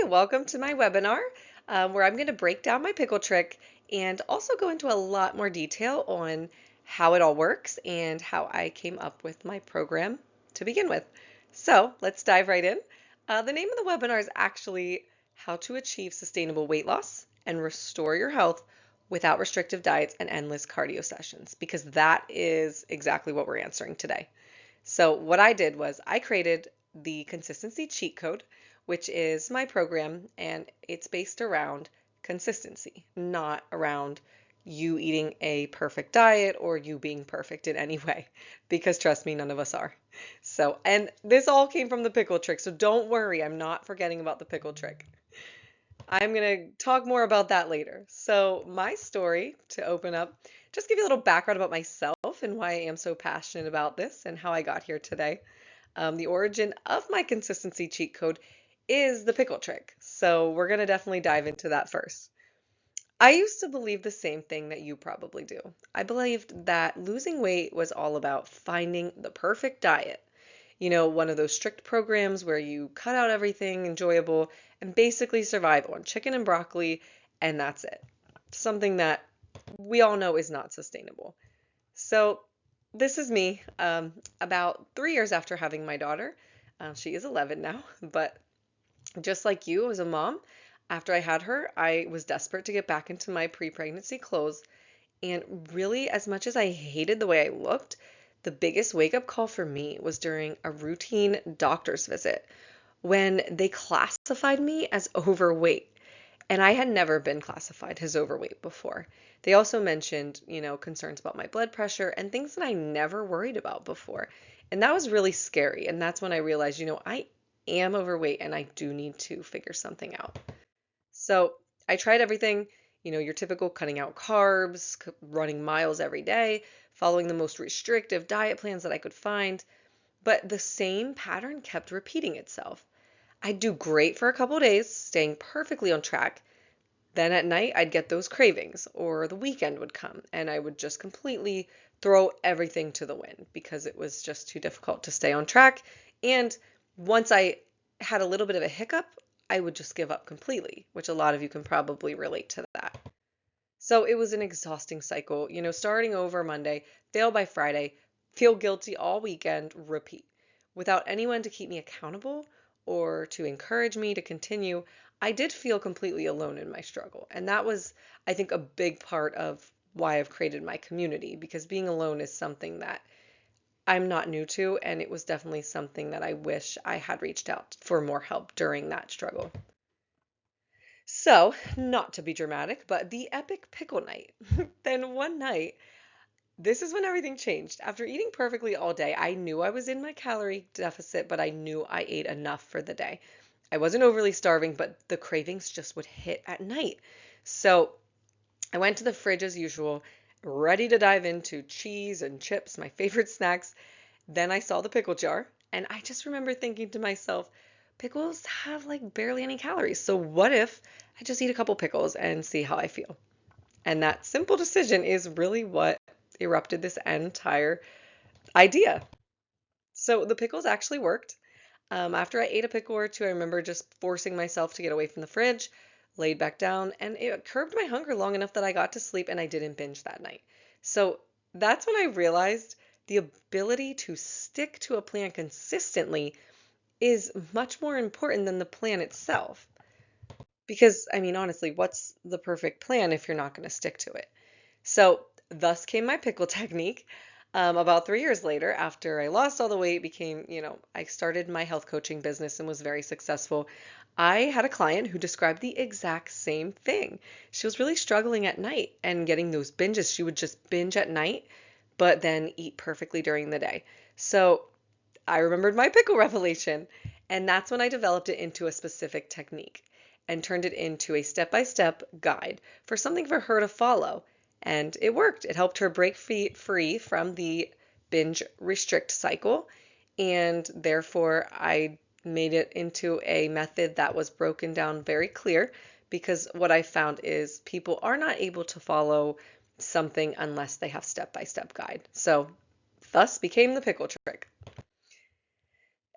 welcome to my webinar where I'm going to break down my pickle trick and also go into a lot more detail on how it all works and how I came up with my program to begin with. So let's dive right in. The name of the webinar is actually How to Achieve Sustainable Weight Loss and Restore Your Health Without Restrictive Diets and Endless Cardio Sessions, because that is exactly what we're answering today. So what I did was I created the consistency cheat code, which is my program, and it's based around consistency, not around you eating a perfect diet or you being perfect in any way, because trust me, none of us are. So, and this all came from the pickle trick, so don't worry, I'm not forgetting about the pickle trick. I'm going to talk more about that later. So, my story to open up, just give you a little background about myself and why I am so passionate about this and how I got here today. The origin of my consistency cheat code is the pickle trick. So, we're going to definitely dive into that first. I used to believe the same thing that you probably do. I believed that losing weight was all about finding the perfect diet. You know, one of those strict programs where you cut out everything enjoyable and basically survive on chicken and broccoli, and that's it. Something that we all know is not sustainable. So, this is me about 3 years after having my daughter. She is 11 now, but just like you as a mom, after I had her, I was desperate to get back into my pre-pregnancy clothes. And really, as much as I hated the way I looked, the biggest wake-up call for me was during a routine doctor's visit when they classified me as overweight. And I had never been classified as overweight before. They also mentioned, concerns about my blood pressure and things that I never worried about before. And that was really scary. And that's when I realized, I am overweight and I do need to figure something out. So I tried everything, your typical cutting out carbs, running miles every day, following the most restrictive diet plans that I could find. But the same pattern kept repeating itself. I'd do great for a couple days, staying perfectly on track. Then at night, I'd get those cravings, or the weekend would come, and I would just completely throw everything to the wind because it was just too difficult to stay on track. And once I had a little bit of a hiccup, I would just give up completely, which a lot of you can probably relate to that. So it was an exhausting cycle, starting over Monday, fail by Friday, feel guilty all weekend, repeat. Without anyone to keep me accountable or to encourage me to continue, I did feel completely alone in my struggle. And that was, I think, a big part of why I've created my community, because being alone is something that I'm not new to, and it was definitely something that I wish I had reached out for more help during that struggle. So, not to be dramatic, but the epic pickle night. Then one night, this is when everything changed. After eating perfectly all day, I knew I was in my calorie deficit, but I knew I ate enough for the day. I wasn't overly starving, but the cravings just would hit at night. So I went to the fridge as usual, ready to dive into cheese and chips, my favorite snacks. Then I saw the pickle jar, and I just remember thinking to myself, pickles have like barely any calories. So what if I just eat a couple pickles and see how I feel? And that simple decision is really what erupted this entire idea. So the pickles actually worked. After I ate a pickle or two, I remember just forcing myself to get away from the fridge, laid back down, and it curbed my hunger long enough that I got to sleep and I didn't binge that night. So that's when I realized the ability to stick to a plan consistently is much more important than the plan itself. Because, I mean, honestly, what's the perfect plan if you're not going to stick to it? So, thus came my pickle technique. About 3 years later, after I lost all the weight, I started my health coaching business and was very successful. I had a client who described the exact same thing. She was really struggling at night and getting those binges. She would just binge at night, but then eat perfectly during the day. So I remembered my pickle revelation, and that's when I developed it into a specific technique and turned it into a step-by-step guide for something for her to follow. And it worked. It helped her break free from the binge restrict cycle, and therefore I made it into a method that was broken down very clear, because what I found is people are not able to follow something unless they have step-by-step guide. So thus became the pickle trick.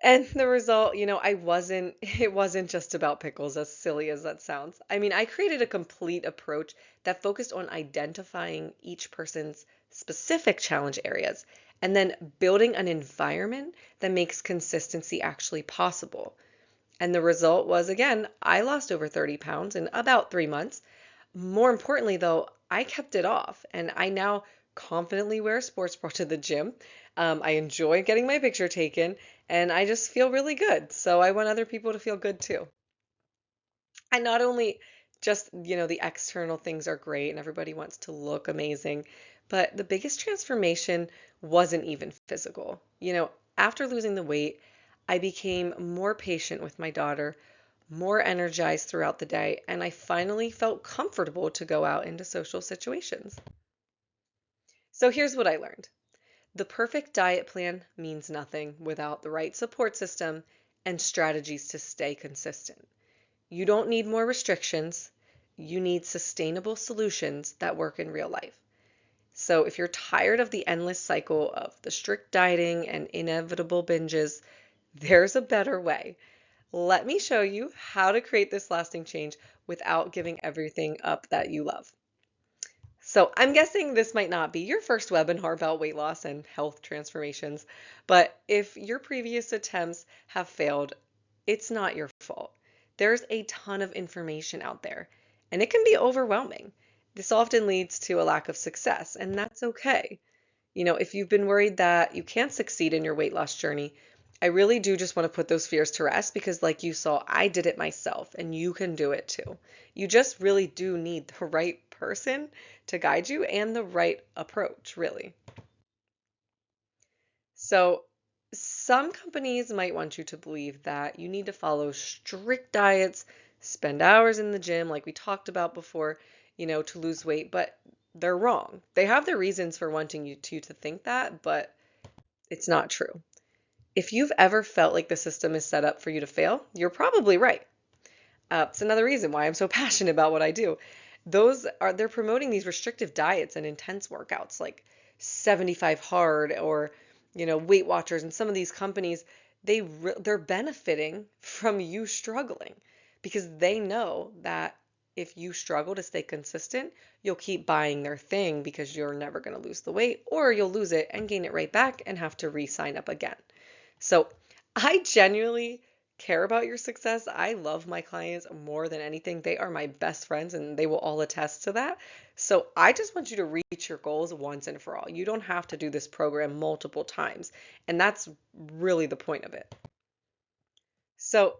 And the result, it wasn't just about pickles, as silly as that sounds. I mean, I created a complete approach that focused on identifying each person's specific challenge areas and then building an environment that makes consistency actually possible. And the result was, again, I lost over 30 pounds in about 3 months. More importantly, though, I kept it off and I now confidently wear a sports bra to the gym. I enjoy getting my picture taken and I just feel really good. So I want other people to feel good too. And not only just, the external things are great and everybody wants to look amazing, but the biggest transformation wasn't even physical. After losing the weight, I became more patient with my daughter, more energized throughout the day, and I finally felt comfortable to go out into social situations. So here's what I learned. The perfect diet plan means nothing without the right support system and strategies to stay consistent. You don't need more restrictions. You need sustainable solutions that work in real life. So if you're tired of the endless cycle of the strict dieting and inevitable binges, there's a better way. Let me show you how to create this lasting change without giving everything up that you love. So I'm guessing this might not be your first webinar about weight loss and health transformations, but if your previous attempts have failed, it's not your fault. There's a ton of information out there, and it can be overwhelming. This often leads to a lack of success, and that's okay. If you've been worried that you can't succeed in your weight loss journey, I really do just want to put those fears to rest because, like you saw, I did it myself and you can do it too. You just really do need the right person to guide you and the right approach, really. So, some companies might want you to believe that you need to follow strict diets, spend hours in the gym, like we talked about before, to lose weight, but they're wrong. They have their reasons for wanting you to think that, but it's not true. If you've ever felt like the system is set up for you to fail, you're probably right. It's another reason why I'm so passionate about what I do. They're promoting these restrictive diets and intense workouts like 75 hard or, Weight Watchers and some of these companies, they're benefiting from you struggling because they know that if you struggle to stay consistent, you'll keep buying their thing because you're never going to lose the weight or you'll lose it and gain it right back and have to re-sign up again. So I genuinely care about your success. I love my clients more than anything. They are my best friends and they will all attest to that. So I just want you to reach your goals once and for all. You don't have to do this program multiple times. And that's really the point of it. So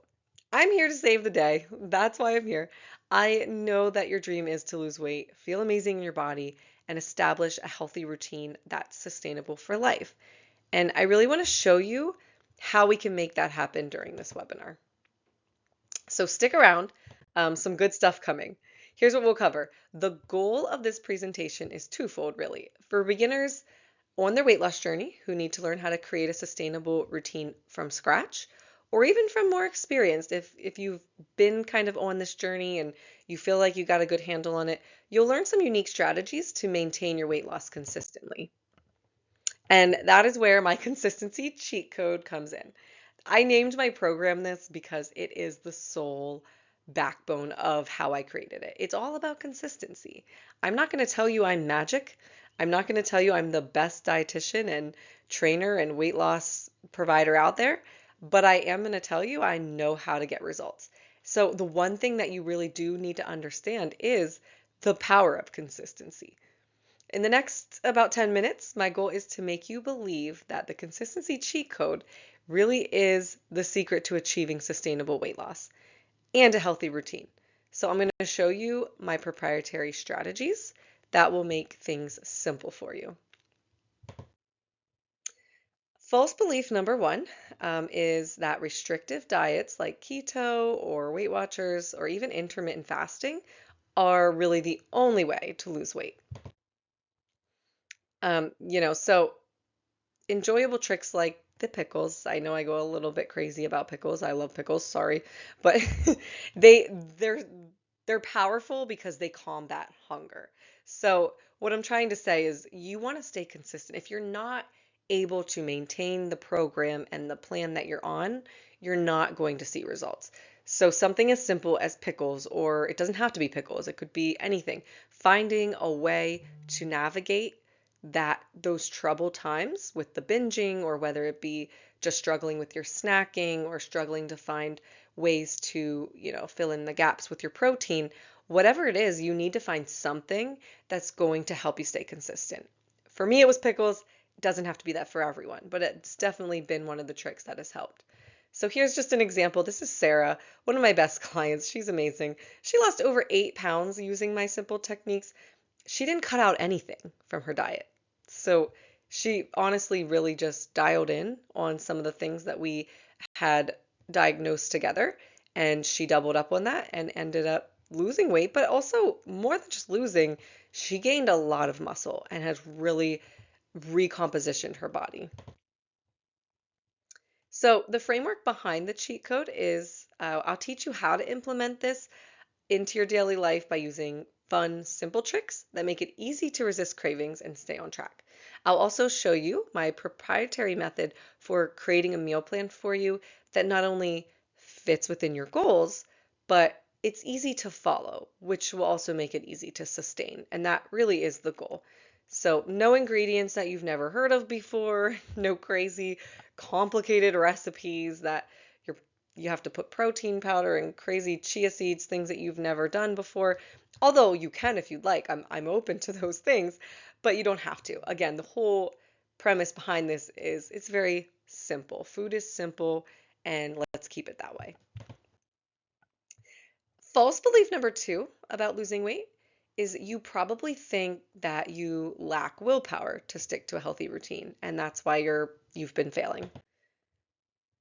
I'm here to save the day. That's why I'm here. I know that your dream is to lose weight, feel amazing in your body, and establish a healthy routine that's sustainable for life. And I really want to show you how we can make that happen during this webinar. So stick around, some good stuff coming. Here's what we'll cover. The goal of this presentation is twofold, really. For beginners on their weight loss journey who need to learn how to create a sustainable routine from scratch, or even from more experienced, if you've been kind of on this journey and you feel like you got a good handle on it, you'll learn some unique strategies to maintain your weight loss consistently. And that is where my consistency cheat code comes in. I named my program this because it is the sole backbone of how I created it. It's all about consistency. I'm not going to tell you I'm magic. I'm not going to tell you I'm the best dietitian and trainer and weight loss provider out there, but I am going to tell you I know how to get results. So the one thing that you really do need to understand is the power of consistency. In the next about 10 minutes, my goal is to make you believe that the consistency cheat code really is the secret to achieving sustainable weight loss and a healthy routine. So I'm going to show you my proprietary strategies that will make things simple for you. False belief number one is that restrictive diets like keto or Weight Watchers or even intermittent fasting are really the only way to lose weight. So enjoyable tricks like the pickles. I know I go a little bit crazy about pickles. I love pickles, sorry. But they they're they're powerful because they combat hunger. So what I'm trying to say is you want to stay consistent. If you're not able to maintain the program and the plan that you're on, you're not going to see results. So something as simple as pickles, or it doesn't have to be pickles, it could be anything. Finding a way to navigate those trouble times with the binging, or whether it be just struggling with your snacking or struggling to find ways to, fill in the gaps with your protein, whatever it is, you need to find something that's going to help you stay consistent. For me, it was pickles. It doesn't have to be that for everyone, but it's definitely been one of the tricks that has helped. So here's just an example. This is Sarah, one of my best clients. She's amazing. She lost over 8 pounds using my simple techniques. She didn't cut out anything from her diet. So she honestly really just dialed in on some of the things that we had diagnosed together, and she doubled up on that and ended up losing weight, but also more than just losing, she gained a lot of muscle and has really recompositioned her body. So the framework behind the cheat code is I'll teach you how to implement this into your daily life by using fun, simple tricks that make it easy to resist cravings and stay on track. I'll also show you my proprietary method for creating a meal plan for you that not only fits within your goals, but it's easy to follow, which will also make it easy to sustain. And that really is the goal. So, no ingredients that you've never heard of before, no crazy complicated recipes that you're you have to put protein powder and crazy chia seeds, things that you've never done before. Although you can if you'd like. I'm open to those things, but you don't have to. Again, the whole premise behind this is it's very simple. Food is simple, and let's keep it that way. False belief number two about losing weight is you probably think that you lack willpower to stick to a healthy routine, and that's why you've been failing.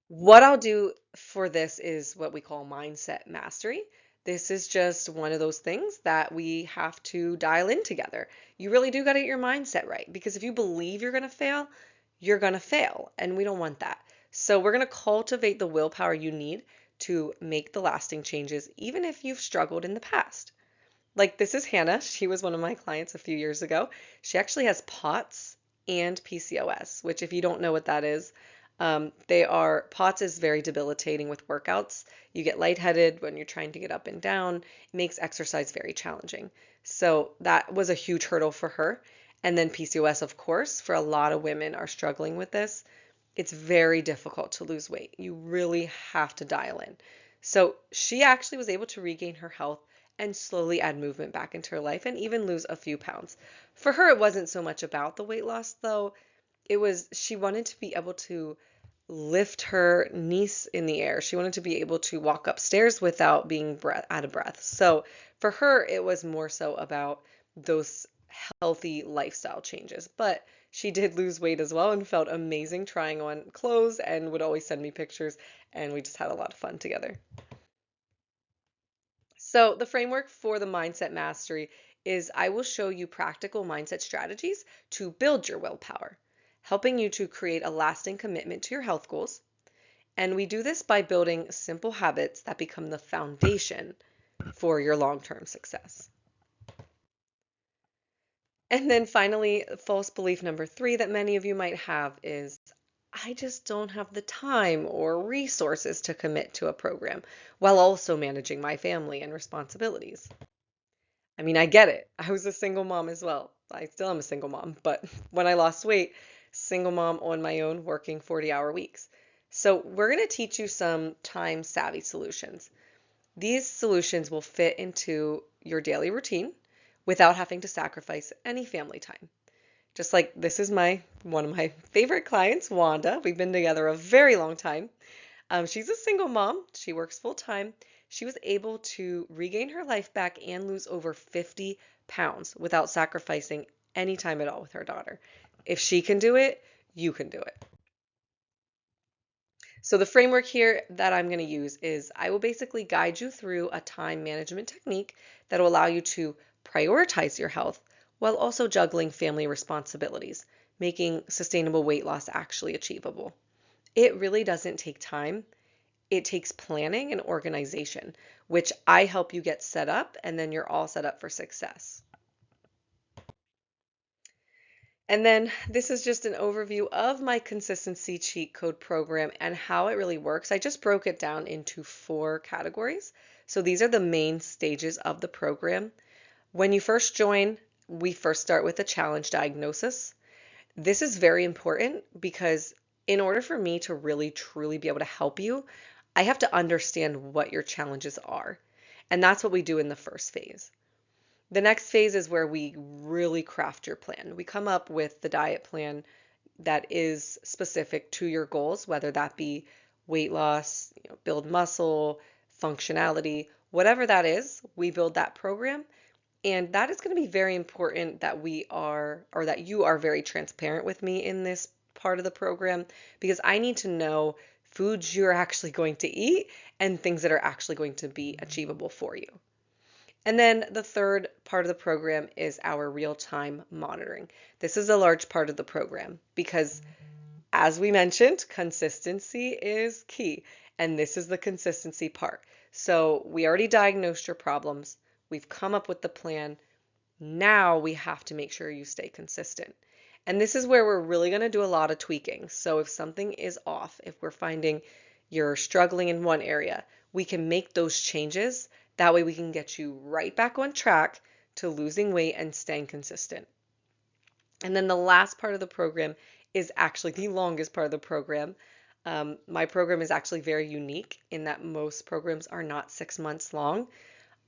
What I'll do for this is what we call mindset mastery. This is just one of those things that we have to dial in together. You really do got to get your mindset right, because if you believe you're going to fail, and we don't want that. So we're going to cultivate the willpower you need to make the lasting changes, even if you've struggled in the past. Like, this is Hannah. She was one of my clients a few years ago. She actually has POTS and PCOS, which, if you don't know what that is, POTS is very debilitating with workouts. You get lightheaded when you're trying to get up and down. It makes exercise very challenging. So that was a huge hurdle for her. And then PCOS, of course, for a lot of women are struggling with this. It's very difficult to lose weight. You really have to dial in. So she actually was able to regain her health and slowly add movement back into her life and even lose a few pounds. For her, it wasn't so much about the weight loss, though. It was she wanted to be able to lift her niece in the air. She wanted to be able to walk upstairs without being out of breath. So for her, it was more so about those healthy lifestyle changes. But she did lose weight as well and felt amazing trying on clothes and would always send me pictures, and we just had a lot of fun together. So the framework for the mindset mastery is I will show you practical mindset strategies to build your willpower, helping you to create a lasting commitment to your health goals. And we do this by building simple habits that become the foundation for your long-term success. And then finally, false belief number three that many of you might have is I just don't have the time or resources to commit to a program while also managing my family and responsibilities. I mean, I get it. I was a single mom as well. I still am a single mom, but when I lost weight, single mom on my own, working 40-hour weeks. So we're going to teach you some time savvy solutions. These solutions will fit into your daily routine without having to sacrifice any family time. Just like this is one of my favorite clients, Wanda. We've been together a very long time. She's a single mom. She works full time. She was able to regain her life back and lose over 50 pounds without sacrificing any time at all with her daughter. If she can do it, you can do it. So the framework here that I'm going to use is I will basically guide you through a time management technique that will allow you to prioritize your health while also juggling family responsibilities, making sustainable weight loss actually achievable. It really doesn't take time. It takes planning and organization, which I help you get set up, and then you're all set up for success. And then this is just an overview of my consistency cheat code program and how it really works. I just broke it down into 4 categories. So these are the main stages of the program. When you first join, we first start with a challenge diagnosis. This is very important because in order for me to really truly be able to help you, I have to understand what your challenges are. And that's what we do in the first phase. The next phase is where we really craft your plan. We come up with the diet plan that is specific to your goals, whether that be weight loss, build muscle, functionality, whatever that is, we build that program. And that is going to be very important that we are, or that you are very transparent with me in this part of the program, because I need to know foods you're actually going to eat and things that are actually going to be achievable for you. And then the third part of the program is our real-time monitoring. This is a large part of the program because, as we mentioned, consistency is key. And this is the consistency part. So we already diagnosed your problems. We've come up with the plan. Now we have to make sure you stay consistent. And this is where we're really going to do a lot of tweaking. So if something is off, if we're finding you're struggling in one area, we can make those changes. That way we can get you right back on track to losing weight and staying consistent. And then the last part of the program is actually the longest part of the program. My program is actually very unique in that most programs are not 6 months long.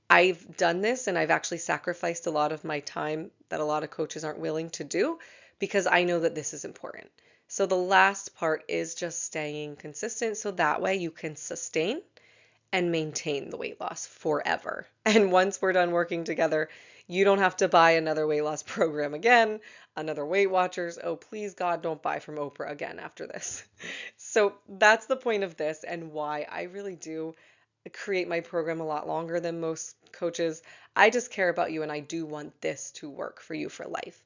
I've done this and I've actually sacrificed a lot of my time that a lot of coaches aren't willing to do because I know that this is important. So the last part is just staying consistent so that way you can sustain and maintain the weight loss forever. And once we're done working together, you don't have to buy another weight loss program again, another Weight Watchers. Oh, please God, don't buy from Oprah again after this. So that's the point of this and why I really do create my program a lot longer than most coaches. I just care about you and I do want this to work for you for life.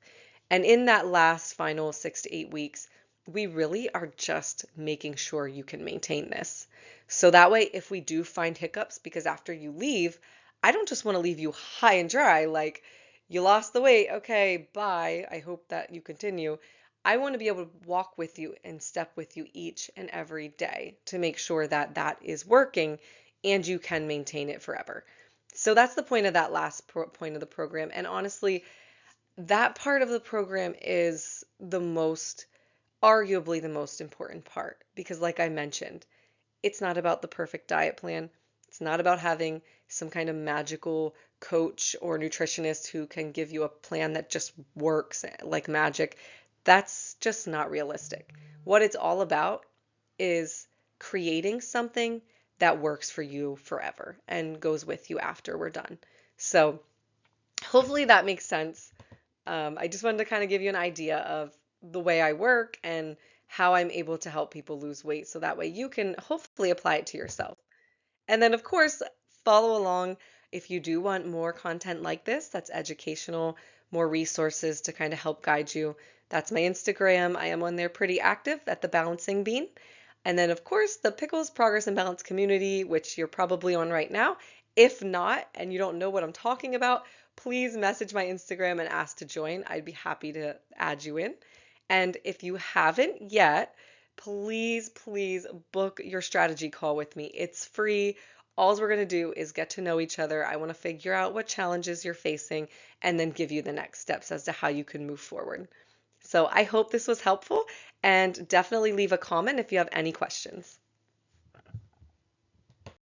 And in that last final 6 to 8 weeks, we really are just making sure you can maintain this. So that way, if we do find hiccups, because after you leave, I don't just want to leave you high and dry, like you lost the weight, okay, bye. I hope that you continue. I want to be able to walk with you and step with you each and every day to make sure that that is working and you can maintain it forever. So that's the point of that last point of the program. And honestly, that part of the program is arguably the most important part because, like I mentioned, it's not about the perfect diet plan. It's not about having some kind of magical coach or nutritionist who can give you a plan that just works like magic. That's just not realistic. What it's all about is creating something that works for you forever and goes with you after we're done. So hopefully that makes sense. I just wanted to kind of give you an idea of the way I work and how I'm able to help people lose weight so that way you can hopefully apply it to yourself. And then, of course, follow along if you do want more content like this that's educational, more resources to kind of help guide you. That's my Instagram. I am on there pretty active at the Balancing Bean. And then, of course, the Pickles Progress and Balance community, which you're probably on right now. If not, and you don't know what I'm talking about, please message my Instagram and ask to join. I'd be happy to add you in. And if you haven't yet, please, please book your strategy call with me. It's free. All we're going to do is get to know each other. I want to figure out what challenges you're facing and then give you the next steps as to how you can move forward. So I hope this was helpful and definitely leave a comment if you have any questions.